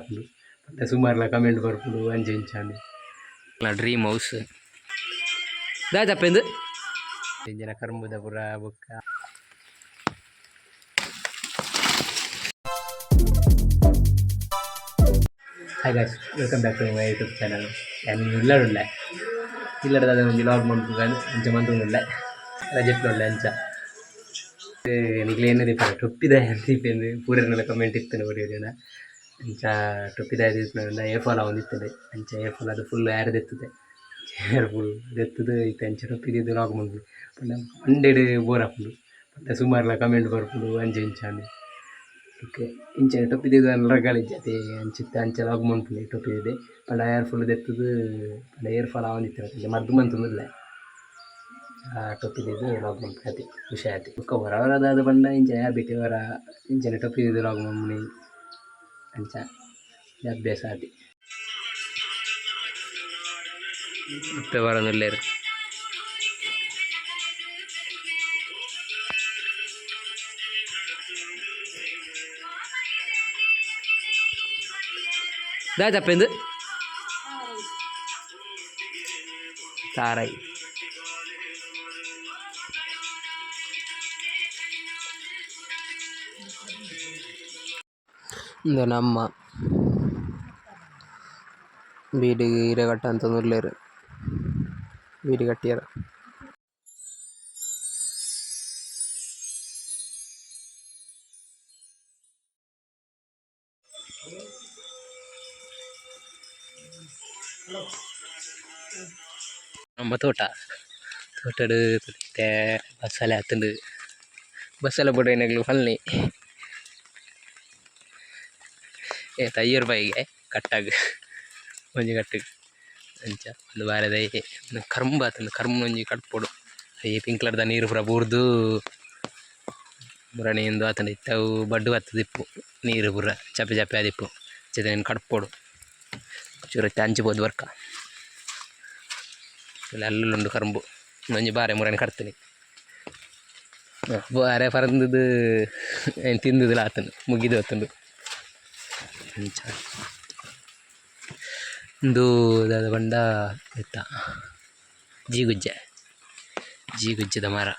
ಬೋರಾಪುಂಡು ಪಂಡ ಸುಮಾರ್ಲ ಕಮೆಂಟ್ ಬರ್ಪುಂಡು ಅಂಚೆ ಇಂಚಾಂದು ಡ್ರೀಮ್ ಹೌಸ್ ದಾದಪ್ಪೆಂದು ಜನ ಕರ್ಮುದ ಪುರ ಬೊಕ್ಕ hi guys welcome back to my YouTube channel ನಾನು ಇಲ್ಲಡುಲ್ಲ ಇಲ್ಲಡದ ಒಂದು ಲಾಗ್ ಮಾಡ್ಕೊಂಡು ಅಂಚ ಮಂತ್ರುಲ್ಲ ರಜೆಪ್ಲುಲ್ಲ ಅಂಚ ನಿಗ್ಲೇನು ಟೊಪ್ಪಿದ ದೀಪೇನು ಪೂರನೆಲ್ಲ ಕಮೆಂಟ್ ಇರ್ತೇನೆ ಬರೆಯೋದೇನ ಅಂಚ ಟೊಪ್ಪಿದ ದೀಪನ ಏರ್ ಫಾಲ್ ಅವನಿರ್ತದೆ ಅಂಚ ಏರ್ ಫಾಲ್ ಅದು ಫುಲ್ ಏರ್ ದೆತ್ತದೆ ಏರ್ ಫುಲ್ ದೆತ್ತದು ಇತ್ತು ಅಂಚ ಟೊಪ್ಪಿದ್ದು ಲಾಗ್ ಮಾಡ್ಬೋದು ಪಂಡ ಮಂಡೆಡ್ ಬೋರ್ ಹಾಕೊಂಡು ಪಂಡ ಸುಮಾರ್ಲ ಕಮೆಂಟ್ ಬರ್ಪುಂಡು ಅಂಚೆ ಇಂಚಾಂದು ಓಕೆ ಇಂಚೆ ಟೊಪ್ಪಿದ್ದು ರಗಾಳಿಜ್ಜತೆ ಅಂಚಿತ್ತ ಅಂಚೆ ಲಾಗ್ ಮಾಡ್ತೀನಿ ಟೊಪ್ಪಿದೆ ಪಂಡ ಏರ್ ಫುಲ್ ದೆತ್ತದು ಪಂಡ ಏರ್ ಫಾಲ್ ಅವನಿತ್ತಿರ ಮದ್ದು ಮಂತಂದಿಲ್ಲ ಟೊಪ್ಪಿದ್ದು ಲಾಗ್ ಮಾಡ್ತೀನಿ ಅತಿ ಖುಷಿ ಆಯ್ತು ಒಕ್ಕ ಹೊರವರದಾದ ಪಂಡ ಇಂಚ ಬಿಟ್ಟು ಹೊರ ಇಂಚನೆ ಟೊಪ್ಪಿದ್ದು ಲಾಗ್ ಮಾಡ್ತೀನಿ ಅಂಚ ಅಭ್ಯಾಸ ಆತಿ ಮತ್ತೆ ಬರೋದಿಲ್ಲೇರು ದಾದಪ್ಪೆಂದು ತಾರಾಯಿ ಇಂದು ನಮ್ಮ ಬೀಡಿ ಹಿರೇಗಟ್ಟ ಅಂತ ನೋಡ್ಲೇರು ಬೀಡಿ ಕಟ್ಟಿಯಾರ ನಮ್ಮ ತೋಟಡು ಮತ್ತೆ ಬಸ್ಸಲ್ಲಿ ಹತ್ತಂಡು ಬಸ್ಸೆಲ್ಲ ಬಿಡೋ ಏನಾಗಲು ಹಲ್ನಿ ತಯ್ಯರ್ ಬಾಯಿಗೆ ಕಟ್ಟಾಗ ಒಂಜಿ ಕಟ್ಟಿಗೆ ಅಂಚ ಒಂದು ಬಾರದ ಕರ್ಮು ಆತಂದು ಕರ್ಮು ಒಂಜಿ ಕಟ್ಪೊಡು ಅಯ್ಯ ಪಿಂಕ್ ಕಲರ್ದ ನೀರು ಪೂರ ಬೂರ್ದು ಮುರಣಿಯಿಂದ ಆತಂಡು ಇತ್ತವು ಬಡ್ಡು ಹತ್ತದಿಪ್ಪು ನೀರು ಪೂರ ಚಪ್ಪೆ ಚಪ್ಪೆ ಆದಿಪ್ಪು ಜೊತೆ ಕಟ್ಪೊಡು ಚೂರತ್ತೆ ಹಂಚ್ಬೋದು ವರ್ಕ ಅಲ್ಲುಂಡು ಕರ್ಮು ಒಂಜಿ ಬಾರೆ ಮುರಣಿ ಕಟ್ತೀನಿ ಬಾರೆ ಪರಂದದು ಏನು ತಿಂದುದಿಲ್ಲ ಆತನು ಮುಗಿದು ಆತಂಡು ಅಂಚ ಇಂದು ದಾದ ಬಂಡ ಎತ್ತ ಜೀಗುಜ್ಜದ ಮರ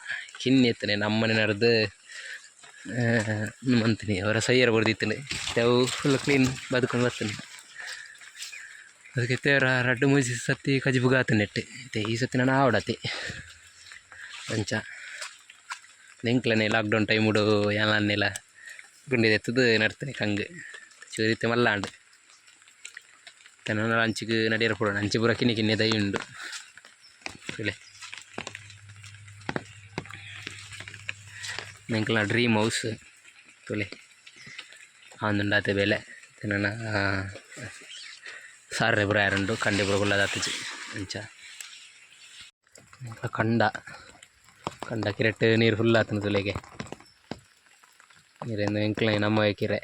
ಕಿನ್ನೆತ್ತನೆ ನಮ್ಮನೆ ನಡೆದು ಅಂತೀನಿ ಅವರ ಸೈಯರ ಬರ್ದಿತ್ತನೆ ಅವು ಫುಲ್ ಕ್ಲೀನ್ ಬದುಕೊಂಡು ಬರ್ತಾನೆ ಅದಕ್ಕೆ ತೇರ ರಡ್ಡು ಮುಗಿಸಿ ಸತ್ತಿ ಕಜಿ ಬುಗಾತ ನೆಟ್ಟೆ ಮತ್ತೆ ಈ ಸತಿ ನಾನು ಆವಡತೆ ಅಂಚ ನೆಂಕ್ಲನೆ ಲಾಕ್ಡೌನ್ ಟೈಮುಡು ಯಾನೆಲ್ಲ ಗುಂಡಿದೆ ಎತ್ತದು ನಡ್ತಾನೆ ಕಂಗೆ ಚೂರಿತ್ತೆ ಮಲ್ಲಾಂಡು ತನ್ನ ಅಂಚಿಗೆ ನಡಿಯರ ಪುರ ಅಂಚಿ ಪೂರ ಕಿನ್ನೆ ದೈ ಉಂಡು ಇಲ್ಲೇ ನೆಂಕ್ಲ ಡ್ರೀಮ್ ಹೌಸ್ ತುಲೆ ಆಂದುಂಡಾತೆ ಬೆಲೆ ನನ್ನ ಸಾರ್ರೆ ಪುರ ಯಾರುಂಡು ಕಂಡೆ ಪುರ ಕುಲ್ಲದಾತಜಿ ಅಂಚ ಕಂಡ ಕಿರೆಟ್ ನೀರು ಫುಲ್ ಆತನ ತುಲೆಗೆ ನೀರಿಂದ ಎಂಕ್ಲ ನಮ್ಮ ಕಿರೆ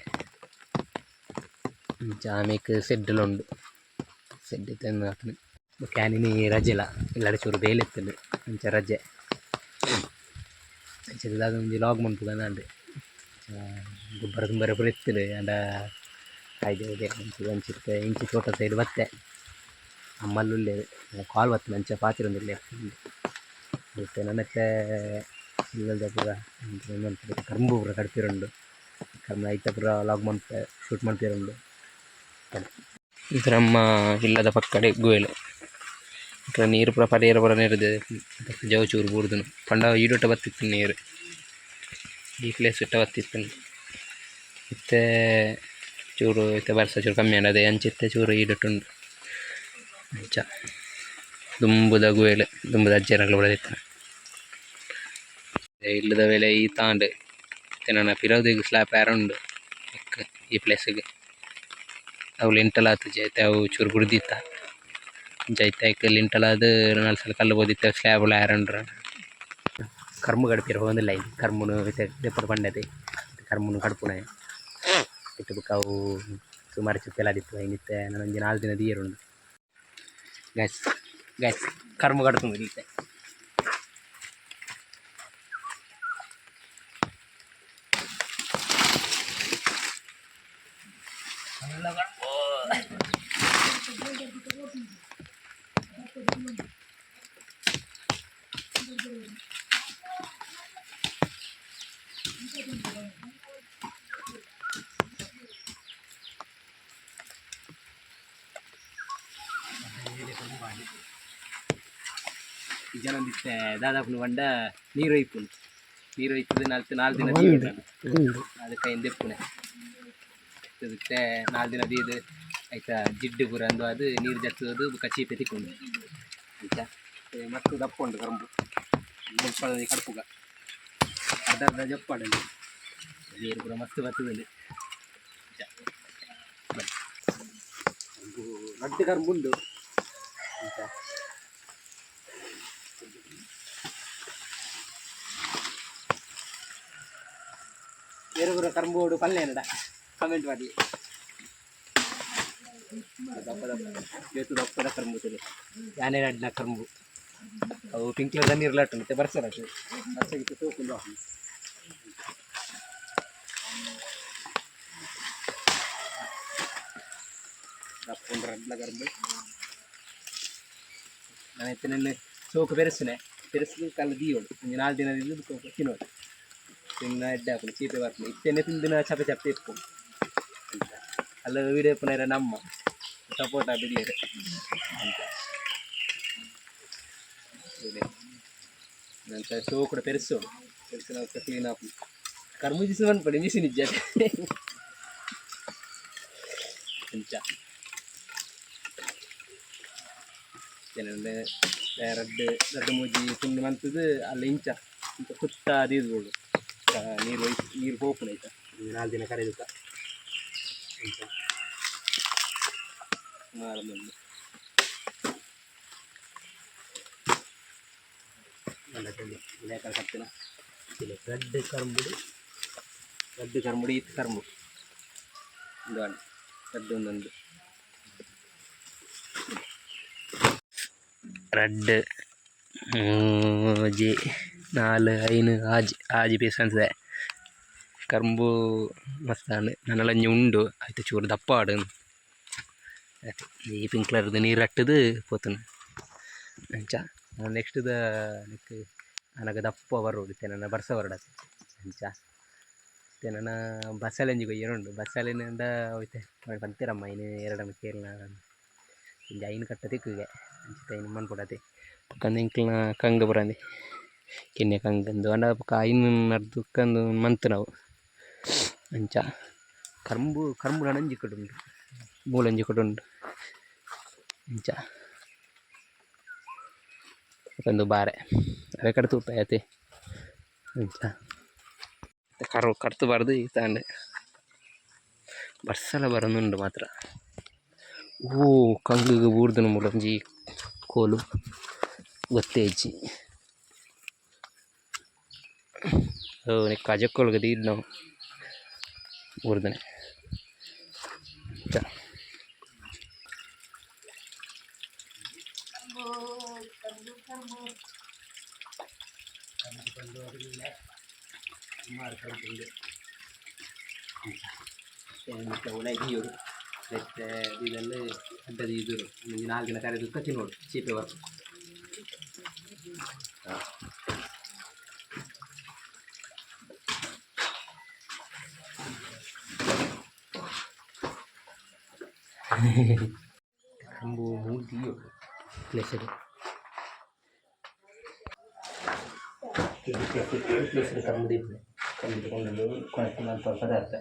ಆಮೇಲೆ ಸೆಡ್ಡುಂಡು ಸೆಡ್ ತಂದು ಆತನು ಕ್ಯಾನಿನಿ ರಜೆಲ ಇಲ್ಲಡೆ ಚೂರು ಬೇಲೆತ್ತಲು ಅಂಚ ರಜೆ ಅಂಚೆಲ್ಲ ಅದೊಂದು ಲಾಗ್ ಮಾಡ್ಬೋದು ಅಂದೆ ಗೊಬ್ಬರ ತುಂಬರ ಪುರ ಎತ್ತಲು ಅಂಡ ಕಾಯ್ದೆ ಅಂಚಿತ್ತೆ ಇಂಚಿ ತೋಟ ಸೈಡ್ ಬತ್ತೆ ಅಮ್ಮಲ್ಲುಳ್ಳೇ ಕಾಲ್ ಬರ್ತದೆ ಅಂಚ ಪಾತಿರೊಂದಿಲ್ಲ ಮತ್ತೆ ನನ್ನತ್ತೆ ಇಲ್ಲದ ಪೂರ ಕರ್ಮು ಪೂರ ಕಡ್ತಿರುಂಡು ಕರ್ಮ ಐತ ಪೂರ ಲಾಗ್ ಮಾಡ್ತೆ ಶೂಟ್ ಮಾಡ್ತಿರುಂಡು ನಮ್ಮ ಇಲ್ಲದ ಪಕ್ಕಡೆ ಗೋಯಲು ನೀರು ಪೂರ ಪರಿಯರ ಪೂರ ನೀರಿದೆ ಜವ ಚೂರು ಬೂರ್ದು ಪಂಡ ಈಡೊಟ್ಟ ಬತ್ತಿತ್ತು ನೀರು ಈ ಪ್ಲೇಸ್ ಇಟ್ಟ ಬತ್ತಿತ್ತು ಮತ್ತೆ ಚೂರು ಇತ್ತೆ ಬರ್ಸ ಚೂರು ಕಮ್ಮಿ ಅದೇ ಅಂಚಿತ್ತೆ ಚೂರು ಈಡೊಟ್ಟುಂಡು ಅಂಚ ದುಂಬುದ ಗೋಯಲು ದುಂಬುದ ಅಜ್ಜರಲ್ಲ ಬಿಡದಿತ್ತು ಇಲ್ಲದ ವೇಳೆ ಈ ತಾಂಡು ಮತ್ತೆ ನನ್ನ ಪಿರೋದಿಗೆ ಸ್ಲ್ಯಾಪ್ ಯಾರುಂಡು ಈ ಪ್ಲೇಸಿಗೆ ಅವು ಲಿಂಟಲ್ ಆತು ಜೈತೆ ಅವು ಚೂರು ಗುಡ್ದಿತ್ತ ಜೈತೆ ಲಿಂಟಲ್ ಅದು ನಾಲ್ಕು ಸಲ ಕಲ್ಲು ಬೋದಿತ್ತ ಸ್ಲ್ಯಾಬ್ ಯಾರಂಡ್ರ ಕರ್ಮು ಗಡಿಪಿರ ಹೋಗಿಲ್ಲ ಇದು ಕರ್ಮುನು ದೆಪ್ಪಡು ಬಂಡದೆ ಕರ್ಮುನು ಕಡ್ಪುನೆ ಇಟ್ಟು ಬುಕ್ಕ ಅವು ಸುಮಾರು ಚಿತ್ತೆಲಾದಿತ್ತು ಹಿಂಗಿತ್ತೆ ನನಗೆ 4 ದಿನ ದೀರುಂಡು ಗ್ಯಾಸ್ ಕರ್ಮು ಕಡ್ಪು ಇಲ್ಲಿತ್ತೆ ಜನ ಬಿತ್ತೆ ದಾದಾಪುನ ಬಂಡ ನೀರು ಒಯ್ಪುನು ನೀರು ಒಯ್ತದೆ 4 ದಿನ ದೀಡು ಅದಕ್ಕೆ ಎಂದೆಪ್ಪುನೆ ಬಿತ್ತೆ 4 ದಿನ ದೀದು ಆಯ್ತಾ ಜಿಡ್ಡು ಪೂರ ಅಂದು ಅದು ನೀರು ಜತ್ತದು ಚೀಪೆ ತಿಕ್ಕೊಂಡು ಆಯ್ತಾ ಮತ್ತು ದಪ್ಪ ಉಂಟು ಕರಂಬು ದಪ್ಪದಲ್ಲಿ ಕಡುಪುಗ ಅರ್ಧ ಜಪ್ಪಾಡಲ್ಲಿ ನೀರು ಪೂರ ಮಸ್ತ್ ಬರ್ತದಲ್ಲಿ ದೊಡ್ಡ ಕರಂಬು ಉಂಟು ಆಯ್ತಾ ಬೇರೆ ಪೂರ ಕರಂಬೋಡು ಪಲ್ಯ ಏನಡ ಕಮೆಂಟ್ ಮಾಡಿ ದಪ್ಪ ಇವತ್ತು ದಪ್ಪದ ಕರಂಬು ತಲೆ ಯಾನೇ ಅಡ್ಡ ಕರಂಬು ಅವು ಪಿಂಕ್ಲರ್ ನೀರು ಲಾಟು ಮತ್ತೆ ಬರ್ಸರಕ್ಕೆ ಬರ್ಸಗಿತ್ತು ತೋಕೊಂಡು ದಪ್ಪೊಂದು ಅಡ್ಡ ಕರಂಬು ನಾನು ಎತ್ತಿನಲ್ಲಿ ಸೋಕು ಬೆರೆಸಿದೆ ಕಲ್ಲ ದೀವಳು 4 ದಿನದಿಂದ ತಿನ್ನೋದು ತಿನ್ನ ಎಡ್ಡೆ ಹಾಕೊಂಡು ಚೀಪೆ ಬರ್ತದೆ ಇತ್ತೇನೆ ತಿಂದಿನ ಚಪೆ ಚಪ್ಪೆ ಇಟ್ಕೊಂಡು ಅಲ್ಲ ವೀಡಿಯೋ ಪುನಃ ನಮ್ಮ ಸಪೋರ್ಟ್ ಬಿಡ್ಲಿರೆ ಅಂತ ನಂತರ ಶೋ ಕೂಡ ಪೆರೆಸೋಡು ಪೆರೆಸಿನ ಕ್ಲೀನ್ ಆಫ್ ಕರ್ಮುಜಿಸಿ ಬಂದ್ಪಡಿ ಮಿಷಿನ್ ಇಜ್ಜ ಅಂಚ ರಡ್ಡು ಮೂಜಿ ತಿಂದು ಮಂತದ್ದು ಅಲ್ಲ ಇಂಚ ಸುತ್ತ ದೀದ್ಬೋದು ನೀರು ಹೋಗ್ಕೊಂಡು ಆಯ್ತಾ 4 ದಿನ ಕರೆಯುತ್ತ ಅಂತ ಮಾರಮಲ್ಲಿ ಲೇಖನ ಕಟ್ಟಿನ ರಡ್ಡು ಕರ್ಮುಡಿ ಇತ್ತು ಕರ್ಮು ಒಂದು ಹಣ್ಣು ರಡ್ಡು ಒಂದೊಂದು ರಡ್ಡು 3 4 5 ಆಜಿ ಪೀಸ್ ಅನ್ಸದೆ ಕರ್ಬು ಮಸ್ತ್ ನನ್ನಲಂಜಿ ಉಂಡು ಆಯ್ತು ಚೂರು ದಪ್ಪ ಆಡು ಈ ಪಿಂಕ್ ಕಲರ್ದು ನೀರು ಅಟ್ಟದು ಪೋತನು ಅಂಚ ನೆಕ್ಸ್ಟ್ದ ನನಗೆ ದಪ್ಪ ಬರೋಡು ನನ್ನ ಬರ್ಸ ಹೊರಡತ್ತೆ ಅಂಚ ನನ್ನ ಬಸ್ಸಲೆಂಜಿ ಕೊಯ್ಯನುಂಡು ಬಸ್ಸಲಿನಿಂದ ಹೋಯ್ತೆ ಬಂತೀರಮ್ಮ ಇನ್ನು 2 ಕೇರಳ ಇಂಜ ಐನು ಕಟ್ಟ ತಿಕ್ಕುಗೆ ಅಂಚಿತ ಇನ್ನು ಮನ್ಕೊಡತ್ತೆ ಪಕ್ಕಂದು ಇಂಕ್ಲನ ಕಂಗ ಬರಂದಿ ಕೆನ್ನೆ ಕಂಗಂದು ಅಂಡ ಪಕ್ಕ ಐನು ನಡ್ದುಕ್ಕಂದು ಮಂತು ನಾವು ಅಂಚ ಕರ್ಮು ನಂಜಿ ಕೊಡುಂಡು ಮೂಲಂಜಿ ಕೊಡುಂಡು ಅಂಚ ಒಂದು ಬಾರೆ ಅದೇ ಕಡ್ತು ಉಪಾಯತೆ ಅಂಚ ಕಡ್ತಬಾರ್ದು ಈ ತಾಂಡೆ ಬರ್ಸಲ ಬರೋದುಂಡು ಮಾತ್ರ ಓ ಕಂಗಿಗೆ ಬೂರ್ದನು ಮೂಲಂಜಿ ಕೋಲು ಗೊತ್ತೇಜಿ ಕಜಕ್ಕೊಳಗೆ ದೀಡ್ ನಾವು ಊರ್ದನೆ ಒಳಗಿಯೋಡು ಮತ್ತೆ ಇದೆಲ್ಲ ಅಡ್ಡದ ಇದು 4 ದಿನ ಕರೆದು ತಿನ್ನೋಡು ಚೀಪೆ ಬರ್ತದೆ ಕಂಬು ಮೂರ್ತಿಯು ಪ್ಲೇಸರು ಪ್ಲೇಸರು ಕಂಬುದಿತ್ತು ಕಂಡುಕೊಂಡು ಕೊನೆಗೆ ನಾನು ಪದಾರ್ಥ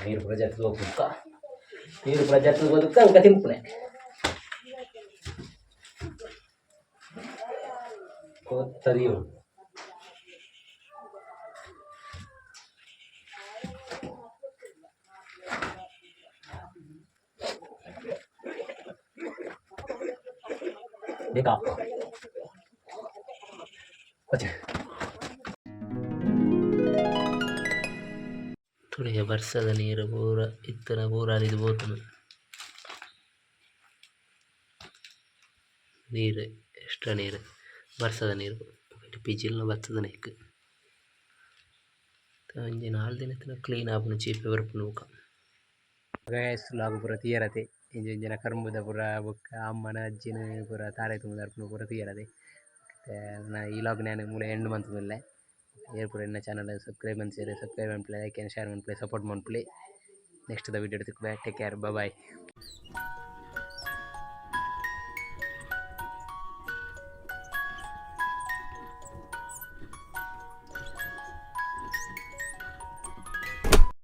ನೀರು ಪ್ರಜಾತಿ ಹೋಗ್ಬೇಕ ನೀರು ಪ್ರಜಾತಿ ಹೋಗೋದಕ್ಕೆ ಅಂಕ ತಿಂಪುನೆ ತರಿಯೋ ಬೇಕಾ ತುಳಿಯ ಬರ್ಸದ ನೀರು ಪೂರ ಇತ್ತರ ಪೂರ ಹರಿದು ಹೋಗ್ತದೆ ನೀರು ಎಕ್ಸ್ಟ್ರಾ ನೀರು ಬರ್ಸದ ನೀರು ಪಿಜಿಲ್ನ ಬರ್ತದ ನೆಕ್ ಒಂಜಿ 4 ದಿನ ಕ್ಲೀನ್ ಆಪುನ ಚೀಪೆ ಬರ್ಪುನ ಬೊಕ ಗೈಸ್ ಲಾಗ್ ಪೂರ ತೀಯರತೆ ಇಂಚ ಇಂಚಿನ ಕರ್ಮುದ ಪೂರ ಬೊಕ್ಕ ಅಮ್ಮನ ಅಜ್ಜಿನ ಪೂರ ತಾರೆ ತುಂಬುದಾರ್ಪುನ ಪೂರ ತೀಯರತೆ ಈ ಲಾಗ್ ನಾನು ಮೂಲ ಎಂಡ್ ಮಂತುದಿಲ್ಲೆ ಏರ್ ಪೂರ ಎನ್ನ ಚಾನಲ್ ಸಬ್ಸ್ಕ್ರೈಬ್ ಮನ್ಪುವೆರ್ ಸಬ್ಸ್ಕ್ರೈಬ್ ಮನ್ಪುಲೆ ಲೈಕ್ ಆ್ಯಂಡ್ ಶೇರ್ ಮನ್ಪುಲೆ ಸಪೋರ್ಟ್ ಮನ್ಪುಲೆ ನೆಕ್ಸ್ಟ್ ದ ವಿಡಿಯೋ ತಿಕ್ಕುವೆ ಟೇಕ್ ಕೇರ್ ಬೈ ಬಾಯ್